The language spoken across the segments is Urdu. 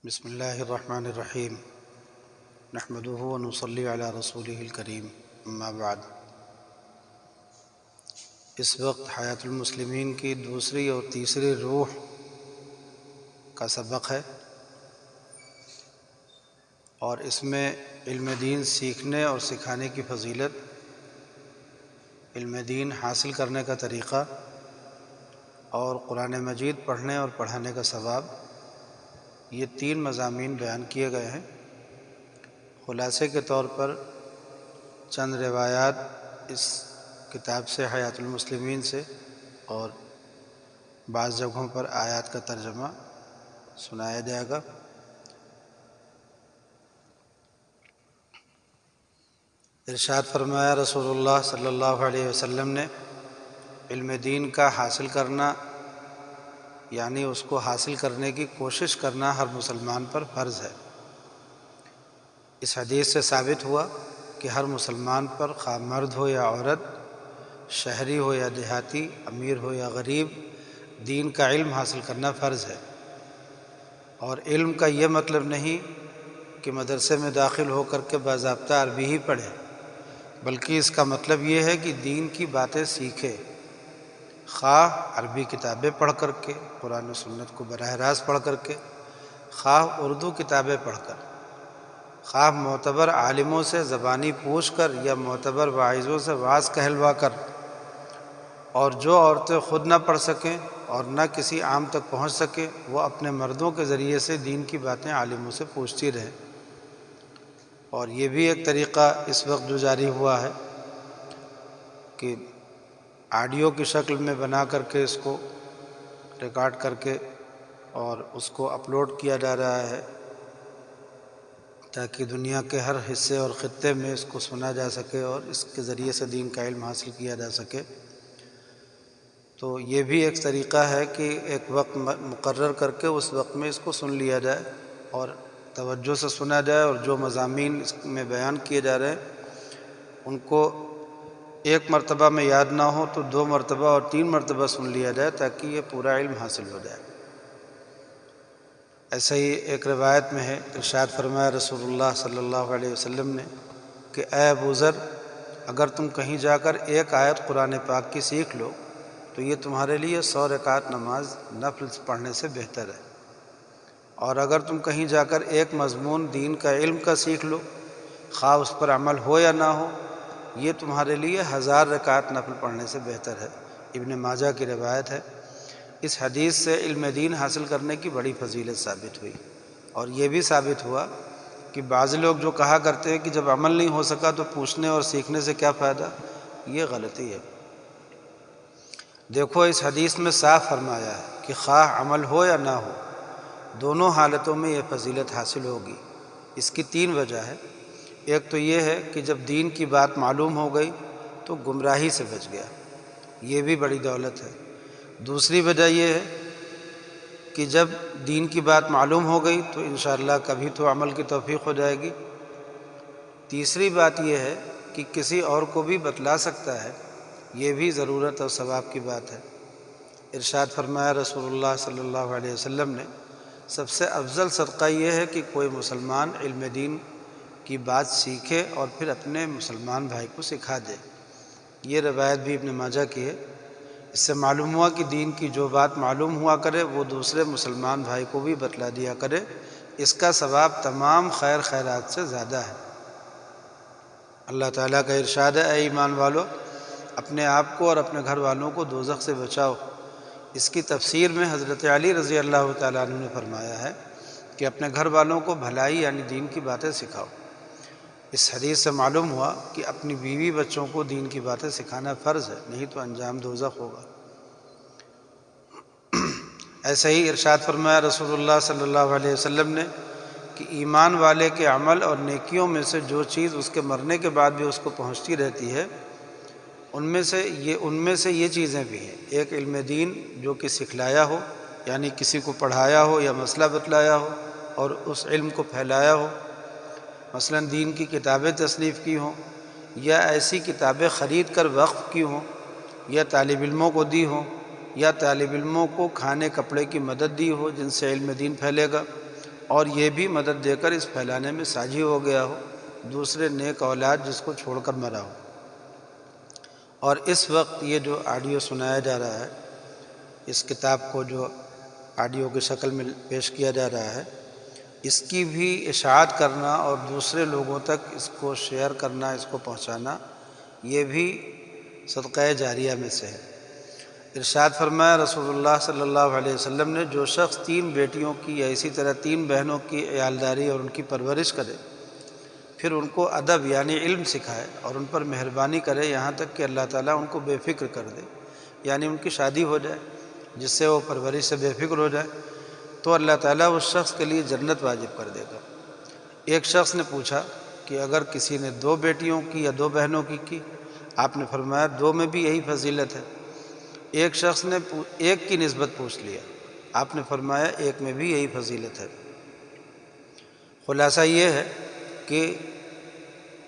بسم اللہ الرحمن الرحیم نحمدہ ونصلی علی رسولہ الکریم اما بعد۔ اس وقت حیات المسلمین کی دوسری اور تیسری روح کا سبق ہے، اور اس میں علم دین سیکھنے اور سکھانے کی فضیلت، علم دین حاصل کرنے کا طریقہ، اور قرآن مجید پڑھنے اور پڑھانے کا ثواب، یہ تین مضامین بیان کیے گئے ہیں۔ خلاصے کے طور پر چند روایات اس کتاب سے، حیات المسلمین سے، اور بعض جگہوں پر آیات کا ترجمہ سنایا جائے گا۔ ارشاد فرمایا رسول اللہ صلی اللہ علیہ وسلم نے، علم دین کا حاصل کرنا یعنی اس کو حاصل کرنے کی کوشش کرنا ہر مسلمان پر فرض ہے۔ اس حدیث سے ثابت ہوا کہ ہر مسلمان پر، خواہ مرد ہو یا عورت، شہری ہو یا دیہاتی، امیر ہو یا غریب، دین کا علم حاصل کرنا فرض ہے۔ اور علم کا یہ مطلب نہیں کہ مدرسے میں داخل ہو کر کے باضابطہ عربی ہی پڑھے، بلکہ اس کا مطلب یہ ہے کہ دین کی باتیں سیکھے، خواہ عربی کتابیں پڑھ کر کے، قرآن و سنت کو براہ راست پڑھ کر کے، خواہ اردو کتابیں پڑھ کر، خواہ معتبر عالموں سے زبانی پوچھ کر یا معتبر واعظوں سے وعظ کہلوا کر، اور جو عورتیں خود نہ پڑھ سکیں اور نہ کسی عام تک پہنچ سکیں، وہ اپنے مردوں کے ذریعے سے دین کی باتیں عالموں سے پوچھتی رہیں۔ اور یہ بھی ایک طریقہ اس وقت جو جاری ہوا ہے کہ آڈیو کی شکل میں بنا کر کے اس کو ریکارڈ کر کے اور اس کو اپلوڈ کیا جا رہا ہے، تاکہ دنیا کے ہر حصے اور خطے میں اس کو سنا جا سکے اور اس کے ذریعے سے دین کا علم حاصل کیا جا سکے۔ تو یہ بھی ایک طریقہ ہے کہ ایک وقت مقرر کر کے اس وقت میں اس کو سن لیا جائے اور توجہ سے سنا جائے، اور جو مضامین اس میں بیان کیے جا رہے ہیں ان کو ایک مرتبہ میں یاد نہ ہو تو 2 مرتبہ اور 3 مرتبہ سن لیا جائے، تاکہ یہ پورا علم حاصل ہو جائے۔ ایسا ہی ایک روایت میں ہے، ارشاد فرمایا رسول اللہ صلی اللہ علیہ وسلم نے کہ اے ابو ذر، اگر تم کہیں جا کر ایک آیت قرآن پاک کی سیکھ لو تو یہ تمہارے لیے 100 رکعت نماز نفل پڑھنے سے بہتر ہے، اور اگر تم کہیں جا کر ایک مضمون دین کا علم کا سیکھ لو، خواہ اس پر عمل ہو یا نہ ہو، یہ تمہارے لیے 1000 رکعت نفل پڑھنے سے بہتر ہے۔ ابن ماجہ کی روایت ہے۔ اس حدیث سے علم دین حاصل کرنے کی بڑی فضیلت ثابت ہوئی، اور یہ بھی ثابت ہوا کہ بعض لوگ جو کہا کرتے ہیں کہ جب عمل نہیں ہو سکا تو پوچھنے اور سیکھنے سے کیا فائدہ، یہ غلطی ہے۔ دیکھو، اس حدیث میں صاف فرمایا ہے کہ خواہ عمل ہو یا نہ ہو، دونوں حالتوں میں یہ فضیلت حاصل ہوگی۔ اس کی 3 وجہ ہے۔ ایک تو یہ ہے کہ جب دین کی بات معلوم ہو گئی تو گمراہی سے بچ گیا، یہ بھی بڑی دولت ہے۔ دوسری وجہ یہ ہے کہ جب دین کی بات معلوم ہو گئی تو انشاءاللہ کبھی تو عمل کی توفیق ہو جائے گی۔ تیسری بات یہ ہے کہ کسی اور کو بھی بتلا سکتا ہے، یہ بھی ضرورت اور ثواب کی بات ہے۔ ارشاد فرمایا رسول اللہ صلی اللہ علیہ وسلم نے، سب سے افضل صدقہ یہ ہے کہ کوئی مسلمان علم دین کی بات سیکھے اور پھر اپنے مسلمان بھائی کو سکھا دے۔ یہ روایت بھی ابن ماجہ کی ہے۔ اس سے معلوم ہوا کہ دین کی جو بات معلوم ہوا کرے وہ دوسرے مسلمان بھائی کو بھی بتلا دیا کرے، اس کا ثواب تمام خیر خیرات سے زیادہ ہے۔ اللہ تعالیٰ کا ارشاد ہے، اے ایمان والو، اپنے آپ کو اور اپنے گھر والوں کو دوزخ سے بچاؤ۔ اس کی تفسیر میں حضرت علی رضی اللہ تعالیٰ عنہ نے فرمایا ہے کہ اپنے گھر والوں کو بھلائی یعنی دین کی باتیں سکھاؤ۔ اس حدیث سے معلوم ہوا کہ اپنی بیوی بچوں کو دین کی باتیں سکھانا فرض ہے، نہیں تو انجام دوزخ ہوگا۔ ایسا ہی ارشاد فرمایا رسول اللہ صلی اللہ علیہ وسلم نے کہ ایمان والے کے عمل اور نیکیوں میں سے جو چیز اس کے مرنے کے بعد بھی اس کو پہنچتی رہتی ہے، ان میں سے یہ چیزیں بھی ہیں۔ ایک علم دین جو کہ سکھلایا ہو، یعنی کسی کو پڑھایا ہو یا مسئلہ بتلایا ہو اور اس علم کو پھیلایا ہو، مثلا دین کی کتابیں تصنیف کی ہوں، یا ایسی کتابیں خرید کر وقف کی ہوں، یا طالب علموں کو دی ہوں، یا طالب علموں کو کھانے کپڑے کی مدد دی ہو جن سے علم دین پھیلے گا، اور یہ بھی مدد دے کر اس پھیلانے میں ساجی ہو گیا ہو، دوسرے نیک اولاد جس کو چھوڑ کر مرا ہو۔ اور اس وقت یہ جو آڈیو سنایا جا رہا ہے، اس کتاب کو جو آڈیو کی شکل میں پیش کیا جا رہا ہے، اس کی بھی اشاعت کرنا اور دوسرے لوگوں تک اس کو شیئر کرنا، اس کو پہنچانا، یہ بھی صدقہ جاریہ میں سے ہے۔ ارشاد فرمایا رسول اللہ صلی اللہ علیہ وسلم نے، جو شخص 3 بیٹیوں کی یا اسی طرح 3 بہنوں کی عیالداری اور ان کی پرورش کرے، پھر ان کو ادب یعنی علم سکھائے اور ان پر مہربانی کرے یہاں تک کہ اللہ تعالیٰ ان کو بے فکر کر دے، یعنی ان کی شادی ہو جائے جس سے وہ پرورش سے بے فکر ہو جائے، تو اللہ تعالیٰ اس شخص کے لیے جنت واجب کر دے گا۔ ایک شخص نے پوچھا کہ اگر کسی نے 2 بیٹیوں کی یا 2 بہنوں کی آپ نے فرمایا 2 میں بھی یہی فضیلت ہے۔ ایک شخص نے ایک کی نسبت پوچھ لیا، آپ نے فرمایا ایک میں بھی یہی فضیلت ہے۔ خلاصہ یہ ہے کہ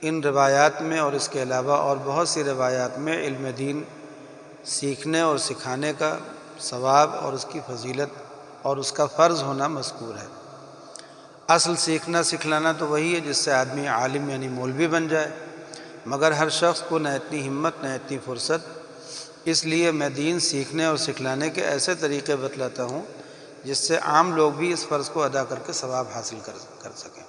ان روایات میں اور اس کے علاوہ اور بہت سی روایات میں علم دین سیکھنے اور سکھانے کا ثواب اور اس کی فضیلت اور اس کا فرض ہونا مذکور ہے۔ اصل سیکھنا سکھلانا تو وہی ہے جس سے آدمی عالم یعنی مولوی بن جائے، مگر ہر شخص کو نہ اتنی ہمت نہ اتنی فرصت، اس لیے میں دین سیکھنے اور سکھلانے کے ایسے طریقے بتلاتا ہوں جس سے عام لوگ بھی اس فرض کو ادا کر کے ثواب حاصل کر سکیں۔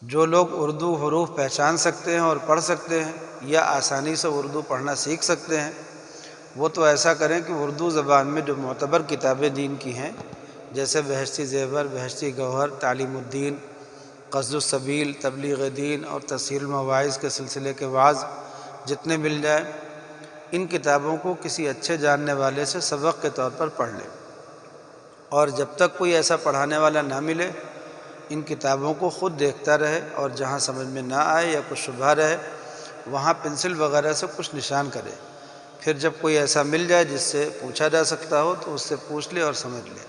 جو لوگ اردو حروف پہچان سکتے ہیں اور پڑھ سکتے ہیں یا آسانی سے اردو پڑھنا سیکھ سکتے ہیں، وہ تو ایسا کریں کہ اردو زبان میں جو معتبر کتابیں دین کی ہیں، جیسے بہشتی زیور، بہشتی گوہر، تعلیم الدین، قصد السبیل، تبلیغ دین اور تسہیل المواعظ کے سلسلے کے وعظ جتنے مل جائیں، ان کتابوں کو کسی اچھے جاننے والے سے سبق کے طور پر پڑھ لیں، اور جب تک کوئی ایسا پڑھانے والا نہ ملے ان کتابوں کو خود دیکھتا رہے، اور جہاں سمجھ میں نہ آئے یا کچھ شبہ رہے وہاں پنسل وغیرہ سے کچھ نشان کرے، پھر جب کوئی ایسا مل جائے جس سے پوچھا جا سکتا ہو تو اس سے پوچھ لے اور سمجھ لے،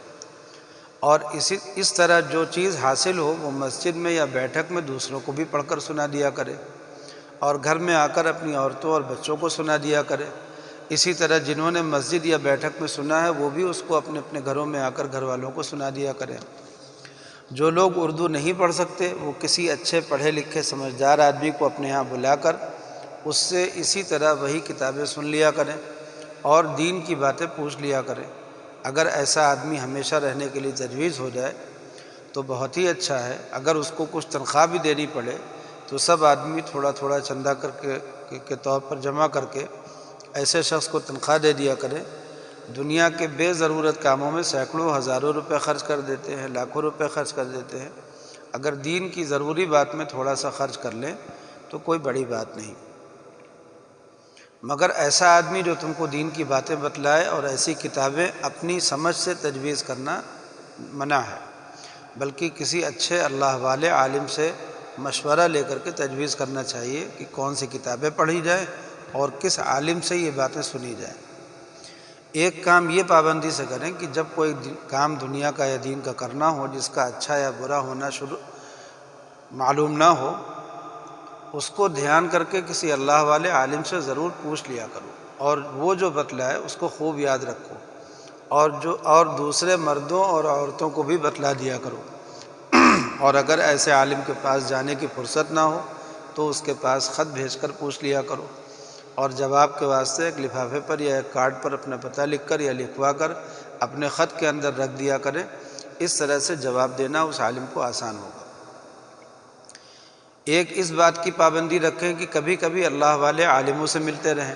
اور اس طرح جو چیز حاصل ہو وہ مسجد میں یا بیٹھک میں دوسروں کو بھی پڑھ کر سنا دیا کرے، اور گھر میں آ کر اپنی عورتوں اور بچوں کو سنا دیا کرے۔ اسی طرح جنہوں نے مسجد یا بیٹھک میں سنا ہے وہ بھی اس کو اپنے اپنے گھروں میں آ کر گھر والوں کو سنا دیا کریں۔ جو لوگ اردو نہیں پڑھ سکتے وہ کسی اچھے پڑھے لکھے سمجھدار آدمی کو اپنے ہاں بلا کر اس سے اسی طرح وہی کتابیں سن لیا کریں اور دین کی باتیں پوچھ لیا کریں۔ اگر ایسا آدمی ہمیشہ رہنے کے لیے تجویز ہو جائے تو بہت ہی اچھا ہے، اگر اس کو کچھ تنخواہ بھی دینی پڑے تو سب آدمی تھوڑا تھوڑا چندہ کے طور پر جمع کر کے ایسے شخص کو تنخواہ دے دیا کرے۔ دنیا کے بے ضرورت کاموں میں سینکڑوں ہزاروں روپے خرچ کر دیتے ہیں، لاکھوں روپے خرچ کر دیتے ہیں، اگر دین کی ضروری بات میں تھوڑا سا خرچ کر لیں تو کوئی بڑی بات نہیں۔ مگر ایسا آدمی جو تم کو دین کی باتیں بتلائے اور ایسی کتابیں اپنی سمجھ سے تجویز کرنا منع ہے، بلکہ کسی اچھے اللہ والے عالم سے مشورہ لے کر کے تجویز کرنا چاہیے کہ کون سی کتابیں پڑھی جائیں اور کس عالم سے یہ باتیں سنی جائیں۔ ایک کام یہ پابندی سے کریں کہ جب کوئی کام دنیا کا یا دین کا کرنا ہو جس کا اچھا یا برا ہونا معلوم نہ ہو، اس کو دھیان کر کے کسی اللہ والے عالم سے ضرور پوچھ لیا کرو، اور وہ جو بتلائے اس کو خوب یاد رکھو، اور دوسرے مردوں اور عورتوں کو بھی بتلا دیا کرو، اور اگر ایسے عالم کے پاس جانے کی فرصت نہ ہو تو اس کے پاس خط بھیج کر پوچھ لیا کرو، اور جواب کے واسطے ایک لفافے پر یا ایک کارڈ پر اپنا پتہ لکھ کر یا لکھوا کر اپنے خط کے اندر رکھ دیا کریں۔ اس طرح سے جواب دینا اس عالم کو آسان ہوگا۔ ایک اس بات کی پابندی رکھیں کہ کبھی کبھی اللہ والے عالموں سے ملتے رہیں،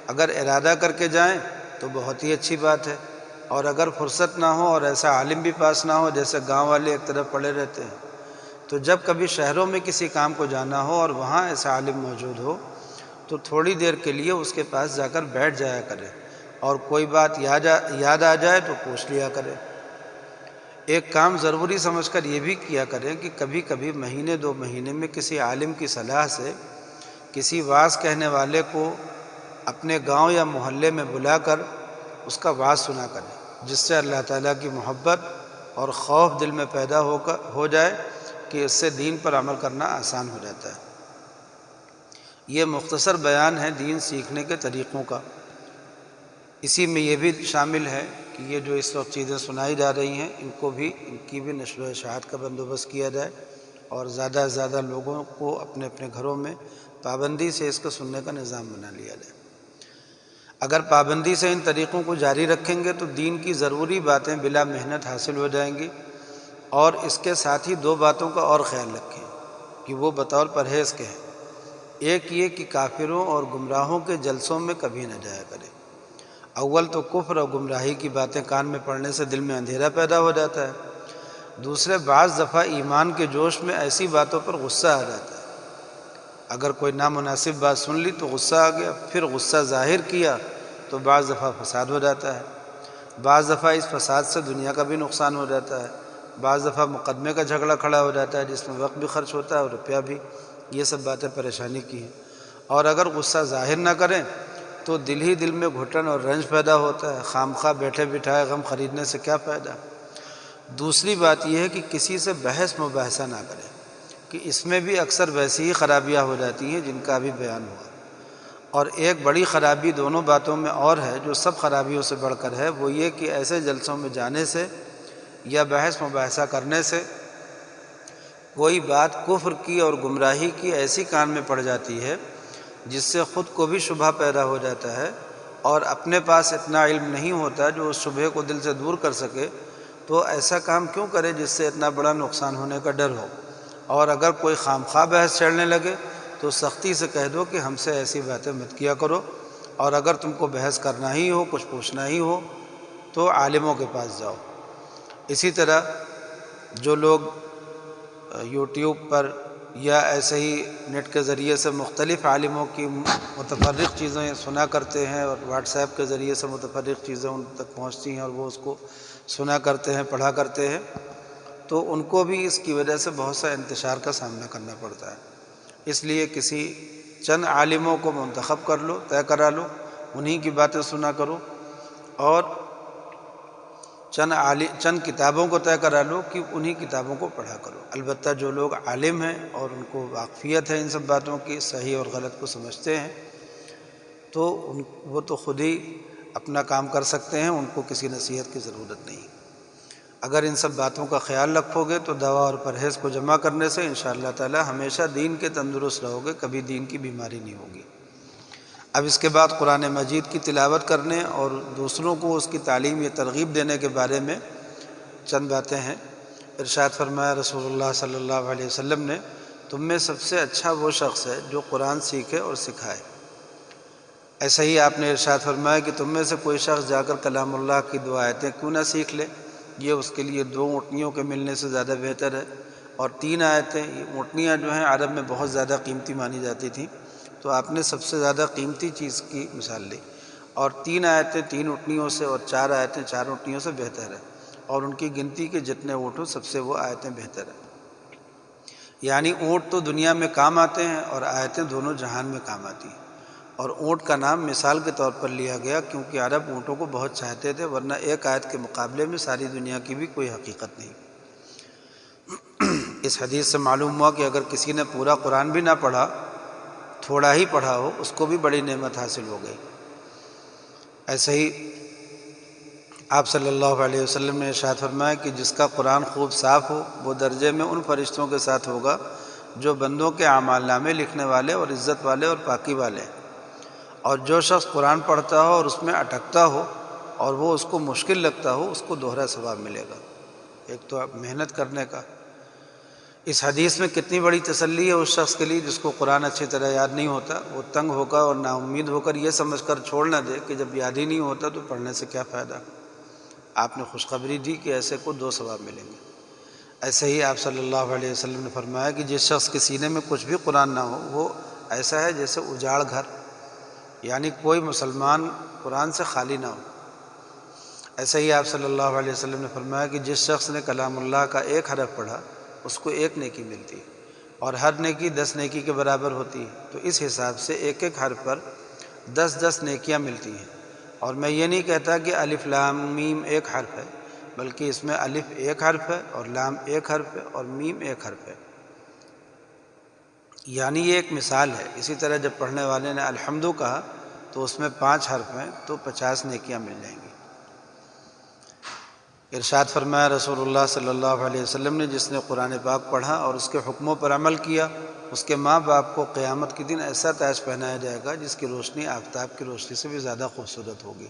اگر ارادہ کر کے جائیں تو بہت ہی اچھی بات ہے، اور اگر فرصت نہ ہو اور ایسا عالم بھی پاس نہ ہو، جیسے گاؤں والے ایک طرف پڑے رہتے ہیں، تو جب کبھی شہروں میں کسی کام کو جانا ہو اور وہاں ایسا عالم موجود ہو تو تھوڑی دیر کے لیے اس کے پاس جا کر بیٹھ جایا کرے، اور کوئی بات یاد آ جائے تو پوچھ لیا کرے۔ ایک کام ضروری سمجھ کر یہ بھی کیا کریں کہ کبھی کبھی مہینے 2 مہینے میں کسی عالم کی صلاح سے کسی وعظ کہنے والے کو اپنے گاؤں یا محلے میں بلا کر اس کا وعظ سنا کریں، جس سے اللہ تعالیٰ کی محبت اور خوف دل میں پیدا ہو جائے کہ اس سے دین پر عمل کرنا آسان ہو جاتا ہے۔ یہ مختصر بیان ہے دین سیکھنے کے طریقوں کا۔ اسی میں یہ بھی شامل ہے کہ یہ جو اس وقت چیزیں سنائی جا رہی ہیں ان کی بھی نشر و اشاعت کا بندوبست کیا جائے اور زیادہ سے زیادہ لوگوں کو اپنے اپنے گھروں میں پابندی سے اس کو سننے کا نظام بنا لیا جائے۔ اگر پابندی سے ان طریقوں کو جاری رکھیں گے تو دین کی ضروری باتیں بلا محنت حاصل ہو جائیں گی، اور اس کے ساتھ ہی دو باتوں کا اور خیال رکھیں کہ وہ بطور پرہیز کے ہیں۔ ایک یہ کہ کافروں اور گمراہوں کے جلسوں میں کبھی نہ جایا کرے۔ اول تو کفر اور گمراہی کی باتیں کان میں پڑنے سے دل میں اندھیرا پیدا ہو جاتا ہے، دوسرے بعض دفعہ ایمان کے جوش میں ایسی باتوں پر غصہ آ جاتا ہے۔ اگر کوئی نامناسب بات سن لی تو غصہ آ گیا، پھر غصہ ظاہر کیا تو بعض دفعہ فساد ہو جاتا ہے، بعض دفعہ اس فساد سے دنیا کا بھی نقصان ہو جاتا ہے، بعض دفعہ مقدمے کا جھگڑا کھڑا ہو جاتا ہے جس میں وقت بھی خرچ ہوتا ہے اور روپیہ بھی۔ یہ سب باتیں پریشانی کی ہیں۔ اور اگر غصہ ظاہر نہ کریں تو دل ہی دل میں گھٹن اور رنج پیدا ہوتا ہے، خام خواہ بیٹھے بٹھائے غم خریدنے سے کیا فائدہ۔ دوسری بات یہ ہے کہ کسی سے بحث مباحثہ نہ کریں کہ اس میں بھی اکثر ویسی ہی خرابیاں ہو جاتی ہیں جن کا ابھی بیان ہوا۔ اور ایک بڑی خرابی دونوں باتوں میں اور ہے جو سب خرابیوں سے بڑھ کر ہے، وہ یہ کہ ایسے جلسوں میں جانے سے یا بحث مباحثہ کرنے سے کوئی بات کفر کی اور گمراہی کی ایسی کان میں پڑ جاتی ہے جس سے خود کو بھی شبہ پیدا ہو جاتا ہے، اور اپنے پاس اتنا علم نہیں ہوتا جو اس شبہ کو دل سے دور کر سکے، تو ایسا کام کیوں کرے جس سے اتنا بڑا نقصان ہونے کا ڈر ہو۔ اور اگر کوئی خام خواہ بحث چھیڑنے لگے تو سختی سے کہہ دو کہ ہم سے ایسی باتیں مت کیا کرو، اور اگر تم کو بحث کرنا ہی ہو، کچھ پوچھنا ہی ہو تو عالموں کے پاس جاؤ۔ اسی طرح جو لوگ یوٹیوب پر یا ایسے ہی نیٹ کے ذریعے سے مختلف عالموں کی متفرق چیزیں سنا کرتے ہیں، اور واٹس ایپ کے ذریعے سے متفرق چیزیں ان تک پہنچتی ہیں اور وہ اس کو سنا کرتے ہیں، پڑھا کرتے ہیں، تو ان کو بھی اس کی وجہ سے بہت سا انتشار کا سامنا کرنا پڑتا ہے۔ اس لیے کسی چند عالموں کو منتخب کر لو، طے کرا لو، انہی کی باتیں سنا کرو، اور چند کتابوں کو طے کرا لو کہ انہی کتابوں کو پڑھا کرو۔ البتہ جو لوگ عالم ہیں اور ان کو واقفیت ہے ان سب باتوں کی، صحیح اور غلط کو سمجھتے ہیں، تو وہ تو خود ہی اپنا کام کر سکتے ہیں، ان کو کسی نصیحت کی ضرورت نہیں۔ اگر ان سب باتوں کا خیال رکھو گے تو دوا اور پرہیز کو جمع کرنے سے انشاءاللہ تعالی ہمیشہ دین کے تندرست رہو گے، کبھی دین کی بیماری نہیں ہوگی۔ اب اس کے بعد قرآن مجید کی تلاوت کرنے اور دوسروں کو اس کی تعلیم یا ترغیب دینے کے بارے میں چند باتیں ہیں۔ ارشاد فرمایا رسول اللہ صلی اللہ علیہ وسلم نے، تم میں سب سے اچھا وہ شخص ہے جو قرآن سیکھے اور سکھائے۔ ایسا ہی آپ نے ارشاد فرمایا کہ تم میں سے کوئی شخص جا کر کلام اللہ کی 2 آیتیں کیوں نہ سیکھ لے، یہ اس کے لیے 2 اونٹنیوں کے ملنے سے زیادہ بہتر ہے۔ اور 3 آیتیں، یہ اونٹنیاں جو ہیں عرب میں بہت زیادہ قیمتی مانی جاتی تھیں، تو آپ نے سب سے زیادہ قیمتی چیز کی مثال لی، اور 3 آیتیں 3 اونٹنیوں سے اور 4 آیتیں 4 اونٹنیوں سے بہتر ہے، اور ان کی گنتی کے جتنے اونٹ ہو سب سے وہ آیتیں بہتر ہیں۔ یعنی اونٹ تو دنیا میں کام آتے ہیں اور آیتیں دونوں جہان میں کام آتی ہیں۔ اور اونٹ کا نام مثال کے طور پر لیا گیا کیونکہ عرب اونٹوں کو بہت چاہتے تھے، ورنہ ایک آیت کے مقابلے میں ساری دنیا کی بھی کوئی حقیقت نہیں۔ اس حدیث سے معلوم ہوا کہ اگر کسی نے پورا قرآن بھی نہ پڑھا، تھوڑا ہی پڑھا ہو، اس کو بھی بڑی نعمت حاصل ہو گئی۔ ایسے ہی آپ صلی اللہ علیہ وسلم نے ارشاد فرمایا کہ جس کا قرآن خوب صاف ہو وہ درجے میں ان فرشتوں کے ساتھ ہوگا جو بندوں کے اعمال نامے لکھنے والے اور عزت والے اور پاکی والے ہیں۔ اور جو شخص قرآن پڑھتا ہو اور اس میں اٹکتا ہو اور وہ اس کو مشکل لگتا ہو، اس کو دوہرا ثواب ملے گا۔ ایک تو محنت کرنے کا، اس حدیث میں کتنی بڑی تسلی ہے اس شخص کے لیے جس کو قرآن اچھی طرح یاد نہیں ہوتا، وہ تنگ ہو کر اور نا امید ہو کر یہ سمجھ کر چھوڑ نہ دے کہ جب یاد ہی نہیں ہوتا تو پڑھنے سے کیا فائدہ۔ آپ نے خوشخبری دی کہ ایسے کو 2 ثواب ملیں گے۔ ایسے ہی آپ صلی اللہ علیہ وسلم نے فرمایا کہ جس شخص کے سینے میں کچھ بھی قرآن نہ ہو وہ ایسا ہے جیسے اجاڑ گھر، یعنی کوئی مسلمان قرآن سے خالی نہ ہو۔ ایسے ہی آپ صلی اللہ علیہ وسلم نے فرمایا کہ جس شخص نے کلام اللہ کا 1 حرف پڑھا اس کو 1 نیکی ملتی ہے، اور ہر نیکی 10 نیکی کے برابر ہوتی ہے، تو اس حساب سے 1 حرف پر 10 نیکیاں ملتی ہیں۔ اور میں یہ نہیں کہتا کہ الف لام میم 1 حرف ہے، بلکہ اس میں الف 1 حرف ہے اور لام 1 حرف ہے اور میم 1 حرف ہے، یعنی یہ ایک مثال ہے۔ اسی طرح جب پڑھنے والے نے الحمد کہا تو اس میں 5 حرف ہیں تو 50 نیکیاں مل جائیں گی۔ ارشاد فرمایا رسول اللہ صلی اللہ علیہ وسلم نے، جس نے قرآن پاک پڑھا اور اس کے حکموں پر عمل کیا، اس کے ماں باپ کو قیامت کے دن ایسا تاج پہنایا جائے گا جس کی روشنی آفتاب کی روشنی سے بھی زیادہ خوبصورت ہوگی۔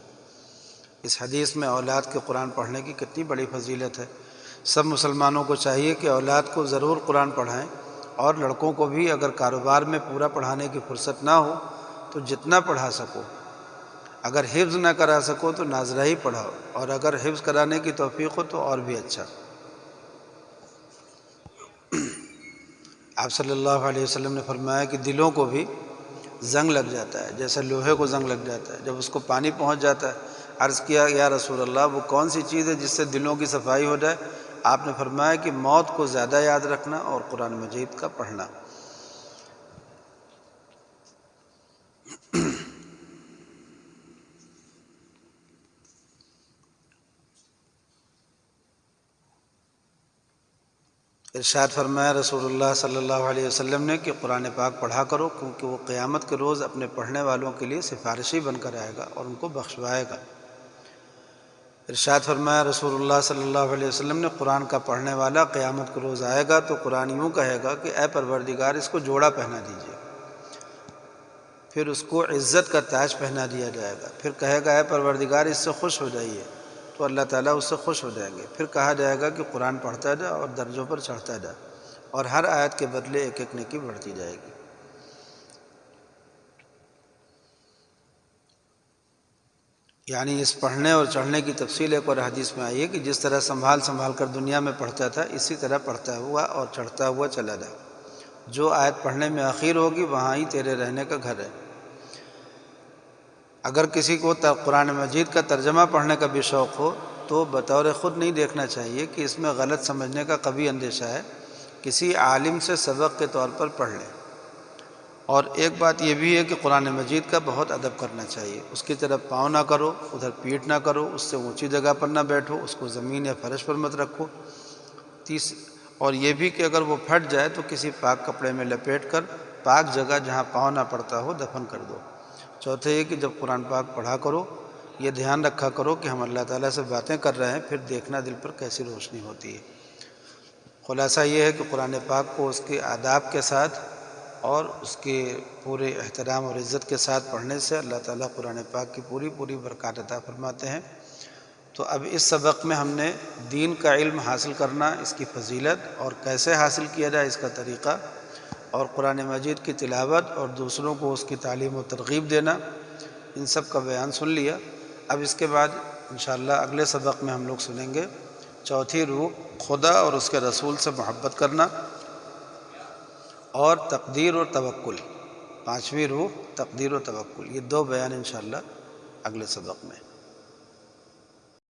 اس حدیث میں اولاد کے قرآن پڑھنے کی کتنی بڑی فضیلت ہے۔ سب مسلمانوں کو چاہیے کہ اولاد کو ضرور قرآن پڑھائیں، اور لڑکوں کو بھی اگر کاروبار میں پورا پڑھانے کی فرصت نہ ہو تو جتنا پڑھا سکو، اگر حفظ نہ کرا سکو تو ناظرہ ہی پڑھاؤ، اور اگر حفظ کرانے کی توفیق ہو تو اور بھی اچھا۔ آپ صلی اللہ علیہ وسلم نے فرمایا کہ دلوں کو بھی زنگ لگ جاتا ہے، جیسے لوہے کو زنگ لگ جاتا ہے جب اس کو پانی پہنچ جاتا ہے۔ عرض کیا یا رسول اللہ، وہ کون سی چیز ہے جس سے دلوں کی صفائی ہو جائے؟ آپ نے فرمایا کہ موت کو زیادہ یاد رکھنا اور قرآن مجید کا پڑھنا۔ ارشاد فرمایا رسول اللہ صلی اللہ علیہ وسلم نے کہ قرآن پاک پڑھا کرو، کیونکہ وہ قیامت کے روز اپنے پڑھنے والوں کے لیے سفارشی بن کر آئے گا اور ان کو بخشوائے گا۔ ارشاد فرمایا رسول اللہ صلی اللہ علیہ وسلم نے، قرآن کا پڑھنے والا قیامت کے روز آئے گا تو قرآن یوں کہے گا کہ اے پروردگار، اس کو جوڑا پہنا دیجیے۔ پھر اس کو عزت کا تاج پہنا دیا جائے گا۔ پھر کہے گا اے پروردگار، اس سے خوش ہو جائیے، تو اللہ تعالیٰ اس سے خوش ہو جائیں گے۔ پھر کہا جائے گا کہ قرآن پڑھتا جا اور درجوں پر چڑھتا جا، اور ہر آیت کے بدلے ایک ایک نیکی بڑھتی جائے گی۔ یعنی اس پڑھنے اور چڑھنے کی تفصیل ایک اور حدیث میں آئی ہے کہ جس طرح سنبھال سنبھال کر دنیا میں پڑھتا تھا، اسی طرح پڑھتا ہوا اور چڑھتا ہوا چلا جا۔ جو آیت پڑھنے میں اخیر ہوگی وہاں ہی تیرے رہنے کا گھر ہے۔ اگر کسی کو قرآن مجید کا ترجمہ پڑھنے کا بھی شوق ہو تو بطور خود نہیں دیکھنا چاہیے کہ اس میں غلط سمجھنے کا کبھی اندیشہ ہے، کسی عالم سے سبق کے طور پر پڑھ لیں۔ اور ایک بات یہ بھی ہے کہ قرآن مجید کا بہت ادب کرنا چاہیے، اس کی طرف پاؤں نہ کرو، ادھر پیٹھ نہ کرو، اس سے اونچی جگہ پر نہ بیٹھو، اس کو زمین یا فرش پر مت رکھو۔ اور یہ بھی کہ اگر وہ پھٹ جائے تو کسی پاک کپڑے میں لپیٹ کر پاک جگہ جہاں پاؤں نہ پڑتا ہو دفن کر دو۔ چوتھے یہ کہ جب قرآن پاک پڑھا کرو، یہ دھیان رکھا کرو کہ ہم اللہ تعالیٰ سے باتیں کر رہے ہیں، پھر دیکھنا دل پر کیسی روشنی ہوتی ہے۔ خلاصہ یہ ہے کہ قرآن پاک کو اس کے آداب کے ساتھ اور اس کے پورے احترام اور عزت کے ساتھ پڑھنے سے اللہ تعالیٰ قرآن پاک کی پوری پوری برکات عطا فرماتے ہیں۔ تو اب اس سبق میں ہم نے دین کا علم حاصل کرنا، اس کی فضیلت اور کیسے حاصل کیا جائے اس کا طریقہ، اور قرآن مجید کی تلاوت اور دوسروں کو اس کی تعلیم و ترغیب دینا، ان سب کا بیان سن لیا۔ اب اس کے بعد انشاءاللہ اگلے سبق میں ہم لوگ سنیں گے چوتھی روح، خدا اور اس کے رسول سے محبت کرنا، اور تقدیر اور توکل۔ پانچویں روح تقدیر و توکل، یہ دو بیان انشاءاللہ اگلے سبق میں۔